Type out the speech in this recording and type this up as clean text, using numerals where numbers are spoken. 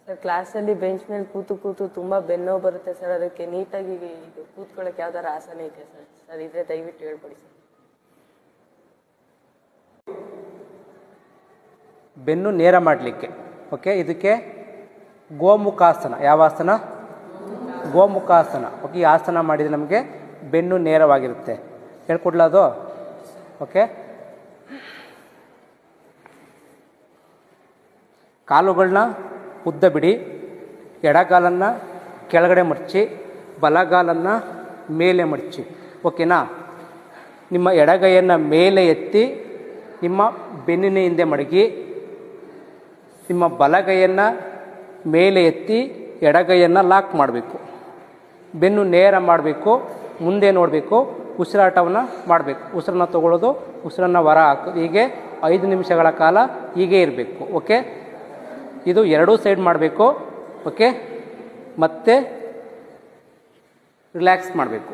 Sir ಕ್ಲಾಸಲ್ಲಿ bench ಮೇಲೆ ಕೂತು ಕೂತು ತುಂಬ ಬೆನ್ನೋವು ಬರುತ್ತೆ ಸರ್. ಅದಕ್ಕೆ ನೀಟಾಗಿ ಇದು ಕೂತ್ಕೊಳ್ಳೋಕೆ ಯಾವ್ದಾರ ಆಸನ ಇದೆ ಸರ್? ಸರ್ ಇದ್ರೆ ದಯವಿಟ್ಟು ಹೇಳ್ಕೊಡಿ ಸರ್. ಬೆನ್ನು ನೇರ ಮಾಡಲಿಕ್ಕೆ ಓಕೆ, ಇದಕ್ಕೆ ಗೋಮುಖಾಸನ. ಯಾವ ಆಸನ? ಗೋಮುಖಾಸನ. ಓಕೆ, ಈ ಆಸನ ಮಾಡಿದರೆ ನಮಗೆ ಬೆನ್ನು ನೇರವಾಗಿರುತ್ತೆ. ಹೇಳ್ಕೊಡ್ಲ ಅದು? ಓಕೆ, ಕಾಲುಗಳನ್ನ ಉದ್ದ ಬಿಡಿ, ಎಡಗಾಲನ್ನು ಕೆಳಗಡೆ ಮಡಚಿ, ಬಲಗಾಲನ್ನು ಮೇಲೆ ಮಡಚಿ. ಓಕೆನಾ? ನಿಮ್ಮ ಎಡಗೈಯನ್ನು ಮೇಲೆ ಎತ್ತಿ ನಿಮ್ಮ ಬೆನ್ನಿನ ಹಿಂದೆ ಮಡಗಿ, ನಿಮ್ಮ ಬಲಗೈಯನ್ನು ಮೇಲೆ ಎತ್ತಿ ಎಡಗೈಯನ್ನು ಲಾಕ್ ಮಾಡಬೇಕು. ಬೆನ್ನು ನೇರ ಮಾಡಬೇಕು, ಮುಂದೆ ನೋಡಬೇಕು, ಉಸಿರಾಟವನ್ನು ಮಾಡಬೇಕು. ಉಸಿರನ್ನು ತಗೊಳ್ಳೋದು, ಉಸಿರನ್ನು ಹೊರ ಹಾಕೋದು. ಹೀಗೆ 5 ನಿಮಿಷಗಳ ಕಾಲ ಹೀಗೆ ಇರಬೇಕು. ಓಕೆ, ಇದು ಎರಡೂ ಸೈಡ್ ಮಾಡಬೇಕು. ಓಕೆ, ಮತ್ತೆ ರಿಲ್ಯಾಕ್ಸ್ ಮಾಡಬೇಕು.